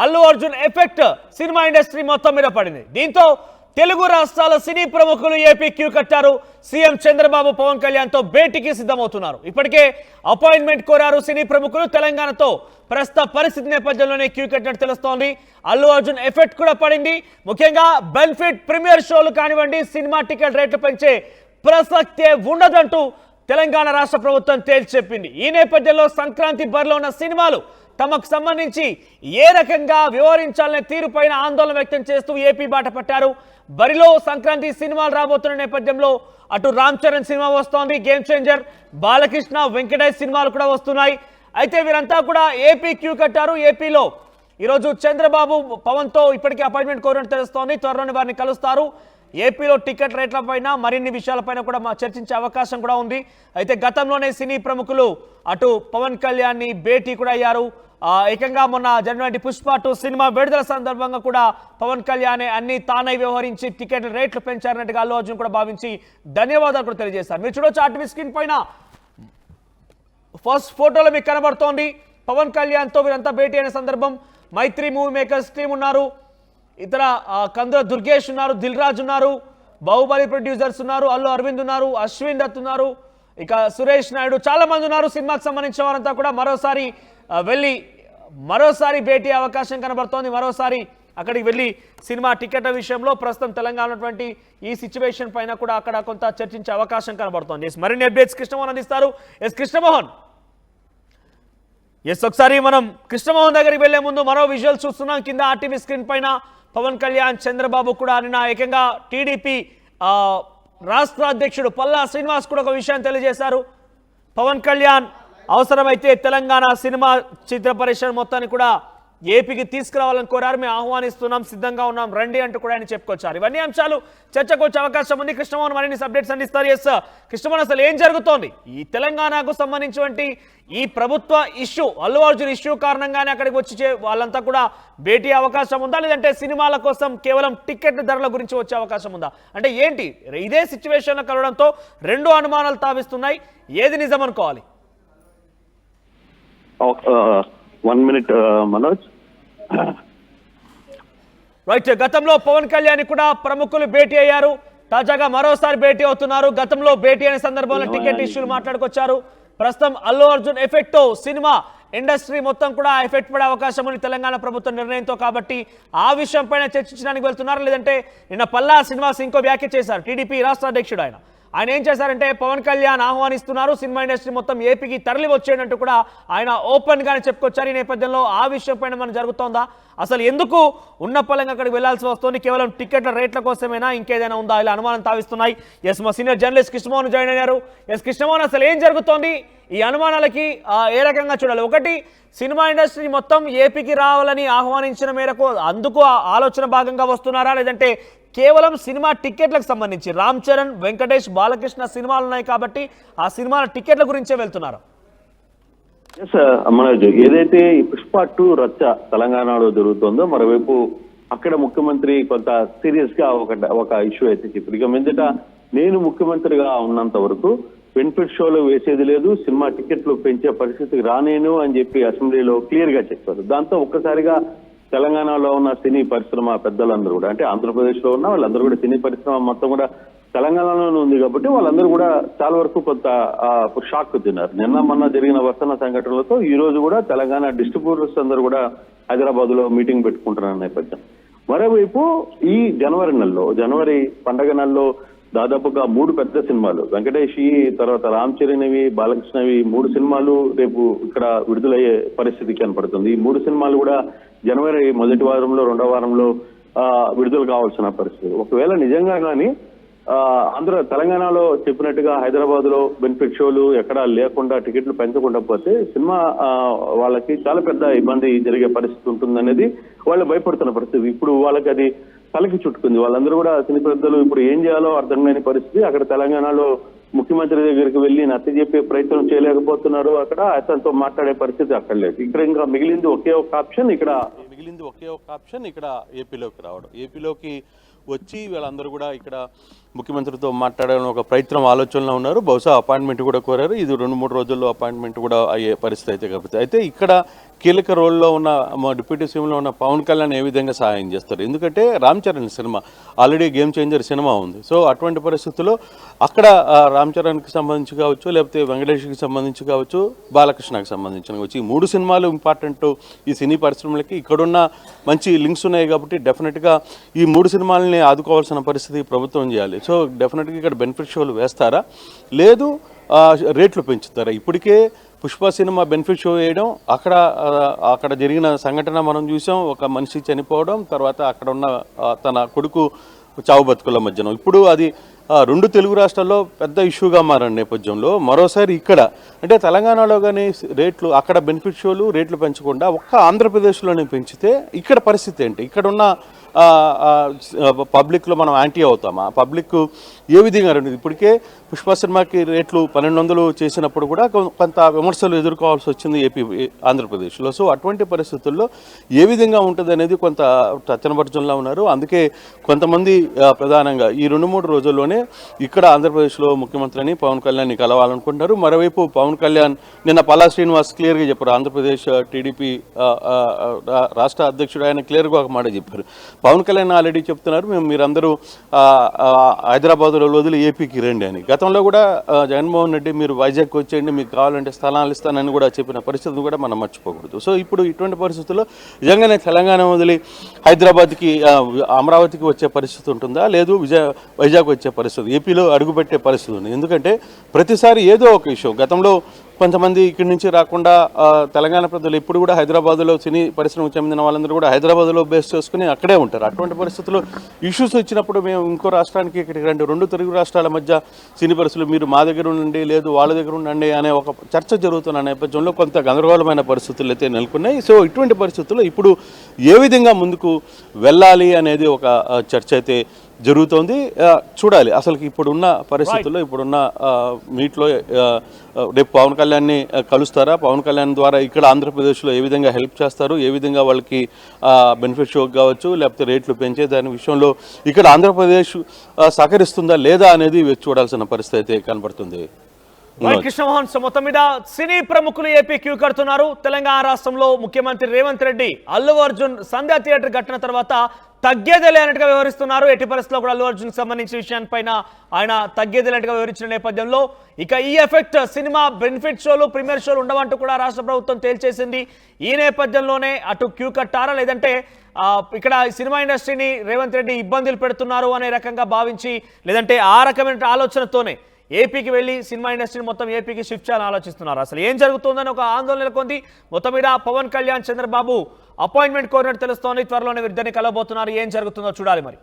Allu Arjun effect cinema industry మొత్తం మీద పడింది. దీంతో తెలుగు రాష్ట్రాల సినీ ప్రముఖులు ఏపీ క్యూ కట్టారు. సీఎం చంద్రబాబు పవన్ కళ్యాణ్ తో భేటీకి సిద్ధమవుతున్నారు. ఇప్పటికే అపాయింట్మెంట్ కోరారు సినీ ప్రముఖులు. తెలంగాణతో ప్రస్తుత పరిస్థితి నేపథ్యంలోనే క్యూ కట్టినట్టు తెలుస్తోంది. అల్లు అర్జున్ ఎఫెక్ట్ కూడా పడింది. ముఖ్యంగా బెనిఫిట్ ప్రీమియర్ షోలు కానివ్వండి, సినిమా టికెట్ రేట్లు పెంచే ప్రసక్తే ఉండదంటూ తెలంగాణ రాష్ట్ర ప్రభుత్వం తేల్చి చెప్పింది. ఈ నేపథ్యంలో సంక్రాంతి బరిలో ఉన్న సినిమాలు తమకు సంబంధించి ఏ రకంగా వ్యవహరించాలనే తీరుపైన ఆందోళన వ్యక్తం చేస్తూ ఏపీ బాట పట్టారు. బరిలో సంక్రాంతి సినిమాలు రాబోతున్న నేపథ్యంలో అటు రామ్ చరణ్ సినిమా వస్తోంది, గేమ్ చేంజర్, బాలకృష్ణ, వెంకటేష్ సినిమాలు కూడా వస్తున్నాయి. అయితే వీరంతా కూడా ఏపీ క్యూ కట్టారు. ఏపీలో ఈరోజు చంద్రబాబు పవన్తో ఇప్పటికే అపాయింట్మెంట్ కోరినట్టు తెలుస్తోంది. త్వరలోనే వారిని కలుస్తారు. ఏపీలో టికెట్ రేట్లపైన మరిన్ని విషయాలపైన కూడా చర్చించే అవకాశం కూడా ఉంది. అయితే గతంలోనే సినీ ప్రముఖులు అటు పవన్ కళ్యాణ్ ని భేటీ కూడా అయ్యారు. ఏకంగా మొన్న జరిగినటువంటి పుష్ప 2 సినిమా విడుదల సందర్భంగా కూడా పవన్ కళ్యాణ్ అన్ని తానై వ్యవహరించి టికెట్ రేట్లు పెంచారన్నట్టుగా అల్లు అర్జున్ కూడా భావించి ధన్యవాదాలు కూడా తెలియజేశారు. మీరు చూడొచ్చు ఆర్టీవీ స్క్రీన్ పైన ఫస్ట్ ఫోటోలో మీకు కనబడుతోంది పవన్ కళ్యాణ్ తో వీరంతా భేటీ అయిన సందర్భం. మైత్రి మూవీ మేకర్స్ టీం ఉన్నారు, ఇతర కందుల దుర్గేష్ ఉన్నారు, దిల్ రాజు ఉన్నారు, బాహుబలి ప్రొడ్యూసర్స్ ఉన్నారు, అల్లు అరవింద్ ఉన్నారు, అశ్విన్ దత్ ఉన్నారు, ఇక సురేష్ నాయుడు, చాలా మంది ఉన్నారు. సినిమాకి సంబంధించిన వారంతా కూడా మరోసారి భేటీ అవకాశం కనబడుతోంది. మరోసారి అక్కడికి వెళ్ళి సినిమా టికెట్ల విషయంలో ప్రస్తుతం తెలంగాణ ఉన్నటువంటి ఈ సిచ్యువేషన్ పైన కూడా అక్కడ కొంత చర్చించే అవకాశం కనబడుతోంది. మరిన్ని అప్డేట్స్ కృష్ణమోహన్ అందిస్తారు. కృష్ణమోహన్, ఒకసారి మనం కృష్ణమోహన్ దగ్గరికి వెళ్లే ముందు మరో విజువల్ చూస్తున్నాం. కింద ఆర్టీవీ స్క్రీన్ పైన పవన్ కళ్యాణ్, చంద్రబాబు కూడా నిన్న ఏకంగా టీడీపీ రాష్ట్ర అధ్యక్షుడు పల్లా శ్రీనివాస్ కూడా ఒక విషయాన్ని తెలియజేశారు. పవన్ కళ్యాణ్ అవసరమైతే తెలంగాణ సినిమా చిత్ర పరిశ్రమ మొత్తాన్ని కూడా ఏపీకి తీసుకురావాలని కోరారు. మేము ఆహ్వానిస్తున్నాం, సిద్ధంగా ఉన్నాం, రండి అంటూ కూడా ఆయన చెప్పుకొచ్చారు. ఇవన్నీ అంశాలు చర్చకు వచ్చే అవకాశం ఉంది. కృష్ణమోహన్ మరిన్ని అప్డేట్స్ అందిస్తారు. కృష్ణమోహన్, అసలు ఏం జరుగుతోంది? ఈ తెలంగాణకు సంబంధించినటువంటి ఈ ప్రభుత్వ ఇష్యూ, అల్లు అర్జున్ ఇష్యూ కారణంగానే అక్కడికి వచ్చి వాళ్ళంతా కూడా భేటీ అవకాశం ఉందా, లేదంటే సినిమాల కోసం కేవలం టికెట్ ధరల గురించి వచ్చే అవకాశం ఉందా? అంటే ఏంటి ఇదే సిచ్యువేషన్లో కలవడంతో రెండు అనుమానాలు తావిస్తున్నాయి. ఏది నిజం అనుకోవాలి? 1 minute, మనోజ్. రైట్, గతంలో పవన్ కళ్యాణ్ కూడా ప్రముఖులు భేటీ అయ్యారు. తాజాగా మరోసారి భేటీ అవుతున్నారు. గతంలో భేటీ అయిన సందర్భంలో టికెట్ ఇష్యూలు మాట్లాడుకొచ్చారు. ప్రస్తుతం అల్లు అర్జున్ ఎఫెక్ట్ తో సినిమా ఇండస్ట్రీ మొత్తం కూడా ఎఫెక్ట్ పడే అవకాశం ఉంది తెలంగాణ ప్రభుత్వ నిర్ణయంతో. కాబట్టి ఆ విషయం పైన చర్చించడానికి వెళ్తున్నారు. లేదంటే నిన్న పల్లా శ్రీనివాస్ ఇంకో వ్యాఖ్య చేశారు. టీడీపీ రాష్ట్ర అధ్యక్షుడు ఆయన ఏం చేశారంటే, పవన్ కళ్యాణ్ ఆహ్వానిస్తున్నారు, సినిమా ఇండస్ట్రీ మొత్తం ఏపీకి తరలి వచ్చేటట్టు కూడా ఆయన ఓపెన్ గానే చెప్పుకొచ్చారు. ఈ నేపథ్యంలో ఆ విషయం పైన మనం జరుగుతోందా? అసలు ఎందుకు ఉన్న పలంగా అక్కడికి వెళ్లాల్సి వస్తుంది? కేవలం టికెట్ల రేట్ల కోసమేనా, ఇంకేదైనా ఉందా? ఇలా అనుమానం తావిస్తున్నాయి. మా సీనియర్ జర్నలిస్ట్ కృష్ణమోహన్ జాయిన్ అయ్యారు. కృష్ణమోహన్, అసలు ఏం జరుగుతోంది? ఈ అనుమానాలకి ఏ రకంగా చూడాలి? ఒకటి, సినిమా ఇండస్ట్రీ మొత్తం ఏపీకి రావాలని ఆహ్వానించిన మేరకు అందుకు ఆలోచన భాగంగా వస్తున్నారా, లేదంటే కేవలం సినిమా టికెట్లకు సంబంధించి రామ్ చరణ్, వెంకటేష్, బాలకృష్ణ సినిమాలు ఉన్నాయి కాబట్టి ఆ సినిమాల టికెట్ల గురించే వెళ్తున్నారు? మనోజ్, ఏదైతే పుష్ప 2 రచ్చ తెలంగాణలో జరుగుతుందో, మరోవైపు అక్కడ ముఖ్యమంత్రి కొంత సీరియస్ గా ఒక ఇష్యూ అయితే చెప్పారు. ఇక మీదట నేను ముఖ్యమంత్రిగా ఉన్నంత వరకు బెనిఫిట్ షోలు వేసేది లేదు, సినిమా టికెట్లు పెంచే పరిస్థితికి రానేను అని చెప్పి అసెంబ్లీలో క్లియర్ గా చెప్పారు. దాంతో ఒక్కసారిగా తెలంగాణలో ఉన్న సినీ పరిశ్రమ పెద్దలందరూ కూడా, అంటే ఆంధ్రప్రదేశ్ లో ఉన్న వాళ్ళందరూ కూడా, సినీ పరిశ్రమ మొత్తం కూడా తెలంగాణలోనే ఉంది కాబట్టి వాళ్ళందరూ కూడా చాలా వరకు కొంత షాక్ తిన్నారు. నిన్న మొన్న జరిగిన వర్షన సంఘటనలతో ఈ రోజు కూడా తెలంగాణ డిస్ట్రిబ్యూటర్స్ అందరూ కూడా హైదరాబాద్ లో మీటింగ్ పెట్టుకుంటున్న నేపథ్యం. మరోవైపు ఈ జనవరి పండగ నెలలో దాదాపుగా 3 పెద్ద సినిమాలు, వెంకటేష్, తర్వాత రామ్ చరణ్వి, బాలకృష్ణవి 3 సినిమాలు రేపు ఇక్కడ విడుదలయ్యే పరిస్థితి కనపడుతుంది. ఈ 3 సినిమాలు కూడా జనవరి మొదటి వారంలో, 2వ వారంలో విడుదల కావాల్సిన పరిస్థితి. ఒకవేళ నిజంగా కానీ తెలంగాణలో చెప్పినట్టుగా హైదరాబాద్ లో బెనిఫిట్ షోలు ఎక్కడా లేకుండా, టికెట్లు పెంచకుండా పోతే సినిమా వాళ్ళకి చాలా పెద్ద ఇబ్బంది జరిగే పరిస్థితి ఉంటుందనేది వాళ్ళు భయపడుతున్న పరిస్థితి. ఇప్పుడు వాళ్ళకి అది తలకి చుట్టుకుంది. వాళ్ళందరూ కూడా సినీ పెద్దలు ఇప్పుడు ఏం చేయాలో అర్థం కాని పరిస్థితి. అక్కడ తెలంగాణలో ముఖ్యమంత్రి దగ్గరికి వెళ్ళి నచ్చ చెప్పే ప్రయత్నం చేయలేకపోతున్నారు. అక్కడ అతనితో మాట్లాడే పరిస్థితి అక్కడ లేదు. ఇంకా మిగిలింది ఒకే ఒక ఆప్షన్ ఇక్కడ ఏపీలోకి రావడం. ఏపీలోకి వచ్చి వీళ్ళందరూ కూడా ఇక్కడ ముఖ్యమంత్రితో మాట్లాడాలని ఒక ప్రయత్నం ఆలోచనలో ఉన్నారు. బహుశా అపాయింట్మెంట్ కూడా కోరారు. ఇది 2-3 రోజుల్లో అపాయింట్మెంట్ కూడా అయ్యే పరిస్థితి అయితే కాబట్టి అయితే ఇక్కడ కీలక రోల్లో ఉన్న మా డిప్యూటీ సీఎంలో ఉన్న పవన్ కళ్యాణ్ ఏ విధంగా సహాయం చేస్తారు? ఎందుకంటే Ram Charan cinema already game changer cinema ఉంది. సో అటువంటి పరిస్థితుల్లో అక్కడ రామ్ చరణ్కి సంబంధించి కావచ్చు, లేకపోతే వెంకటేష్కి సంబంధించి కావచ్చు, బాలకృష్ణకి సంబంధించిన కావచ్చు, ఈ 3 సినిమాలు ఇంపార్టెంట్ ఈ సినీ పరిశ్రమలకి. ఇక్కడున్న మంచి లింక్స్ ఉన్నాయి కాబట్టి డెఫినెట్గా ఈ 3 సినిమాలని ఆదుకోవాల్సిన పరిస్థితి ప్రభుత్వం చేయాలి. సో డెఫినెట్గా ఇక్కడ బెనిఫిట్ షోలు వేస్తారా, లేదు రేట్లు పెంచుతారా? ఇప్పటికే పుష్ప సినిమా బెనిఫిట్ షో వేయడం, అక్కడ జరిగిన సంఘటన మనం చూసాం. ఒక మనిషి చనిపోవడం, తర్వాత అక్కడ ఉన్న తన కొడుకు చావు బతుకుల మధ్యన. ఇప్పుడు అది 2 తెలుగు రాష్ట్రాల్లో పెద్ద ఇష్యూగా మారిన నేపథ్యంలో మరోసారి ఇక్కడ అంటే తెలంగాణలో కానీ రేట్లు, అక్కడ బెనిఫిట్ షోలు రేట్లు పెంచకుండా ఒక్క ఆంధ్రప్రదేశ్లోనే పెంచితే ఇక్కడ పరిస్థితి ఏంటి? ఇక్కడున్న పబ్లిక్లో మనం యాంటీ అవుతామా? పబ్లిక్ ఏ విధంగా ఉంటుంది? ఇప్పటికే పుష్ప సినిమాకి రేట్లు 1200 చేసినప్పుడు కూడా కొంత విమర్శలు ఎదుర్కోవాల్సి వచ్చింది ఆంధ్రప్రదేశ్లో. సో అటువంటి పరిస్థితుల్లో ఏ విధంగా ఉంటుంది అనేది కొంత చర్చనపరచంలో ఉన్నారు. అందుకే కొంతమంది ప్రధానంగా ఈ 2-3 రోజుల్లోనే ఇక్కడ ఆంధ్రప్రదేశ్లో ముఖ్యమంత్రిని పవన్ కళ్యాణ్ని కలవాలనుకుంటున్నారు. మరోవైపు పవన్ కళ్యాణ్ నిన్న పల్లా శ్రీనివాస్ క్లియర్గా చెప్పారు. ఆంధ్రప్రదేశ్ టీడీపీ రాష్ట్ర అధ్యక్షుడు ఆయన క్లియర్గా ఒక మాట చెప్పారు. పవన్ కళ్యాణ్ ఆల్రెడీ చెప్తున్నారు, మీరందరూ హైదరాబాద్లో వదిలి ఏపీకి రండి అని. గతంలో కూడా జగన్మోహన్ రెడ్డి మీరు వైజాగ్కి వచ్చేయండి, మీకు కావాలంటే స్థలాలు ఇస్తానని కూడా చెప్పిన పరిస్థితిని కూడా మనం మర్చిపోకూడదు. సో ఇప్పుడు ఇటువంటి పరిస్థితుల్లో నిజంగానే తెలంగాణ వదిలి హైదరాబాద్కి అమరావతికి వచ్చే పరిస్థితి ఉంటుందా, లేదు వైజాగ్ వచ్చే పరిస్థితి, ఏపీలో అడుగుపెట్టే పరిస్థితి ఉంది? ఎందుకంటే ప్రతిసారి ఏదో ఒక ఇష్యూ. గతంలో కొంతమంది ఇక్కడి నుంచి రాకుండా తెలంగాణ ప్రజలు ఇప్పుడు కూడా హైదరాబాద్లో సినీ పరిశ్రమకు చెందిన వాళ్ళందరూ కూడా హైదరాబాద్లో బేస్ చేసుకుని అక్కడే ఉంటారు. అటువంటి పరిస్థితుల్లో ఇష్యూస్ వచ్చినప్పుడు మేము ఇంకో రాష్ట్రానికి ఇక్కడికి రండి, 2 తెలుగు రాష్ట్రాల మధ్య సినీ పరిస్థితులు మీరు మా దగ్గర ఉండండి, లేదు వాళ్ళ దగ్గర ఉండండి అనే ఒక చర్చ జరుగుతున్న నేపథ్యంలో కొంత గందరగోళమైన పరిస్థితులు అయితే నెలకొన్నాయి. సో ఇటువంటి పరిస్థితుల్లో ఇప్పుడు ఏ విధంగా ముందుకు వెళ్ళాలి అనేది ఒక చర్చ అయితే జరుగుతోంది. చూడాలి అసలుకి ఇప్పుడున్న పరిస్థితుల్లో, ఇప్పుడున్న మీట్లో రేపు పవన్ కళ్యాణ్ని కలుస్తారా, పవన్ కళ్యాణ్ ద్వారా ఇక్కడ ఆంధ్రప్రదేశ్లో ఏ విధంగా హెల్ప్ చేస్తారు, ఏ విధంగా వాళ్ళకి బెనిఫిట్ షోకి కావచ్చు, లేకపోతే రేట్లు పెంచే దాని విషయంలో ఇక్కడ ఆంధ్రప్రదేశ్ సహకరిస్తుందా లేదా అనేది చూడాల్సిన పరిస్థితి అయితే కనబడుతుంది. కృష్ణమోహన్, మొత్తం మీద సినీ ప్రముఖులు ఏపీ క్యూ కడుతున్నారు. తెలంగాణ రాష్ట్రంలో ముఖ్యమంత్రి రేవంత్ రెడ్డి అల్లు అర్జున్ సంధ్యా థియేటర్ ఘటన తర్వాత తగ్గేదేలే అన్నట్టుగా వ్యవహరిస్తున్నారు. ఎట్టి పరిస్థితుల్లో కూడా అల్లు అర్జున్ సంబంధించిన విషయాన్పైన ఆయన తగ్గేదేలేట్టుగా వివరించిన నేపథ్యంలో ఇక ఈ ఎఫెక్ట్ సినిమా బెనిఫిట్ షోలు, ప్రీమియర్ షోలు ఉండవంటూ కూడా రాష్ట్ర ప్రభుత్వం తేల్చేసింది. ఈ నేపథ్యంలోనే అటు క్యూ కట్టారా, లేదంటే ఇక్కడ సినిమా ఇండస్ట్రీని రేవంత్ రెడ్డి ఇబ్బందులు పెడుతున్నారు అనే రకంగా భావించి, లేదంటే ఆ రకమైన ఆలోచనతోనే ఏపీకి వెళ్ళి సినిమా ఇండస్ట్రీని మొత్తం ఏపీకి షిఫ్ట్ చేయాలని ఆలోచిస్తున్నారు? అసలు ఏం జరుగుతుందని ఒక ఆందోళన నెలకొంది. మొత్తం మీద పవన్ కళ్యాణ్, చంద్రబాబు అపాయింట్మెంట్ కోరినట్టు తెలుస్తోంది. త్వరలోనే వీరిద్దరిని కలవబోతున్నారు. ఏం జరుగుతుందో చూడాలి మరి.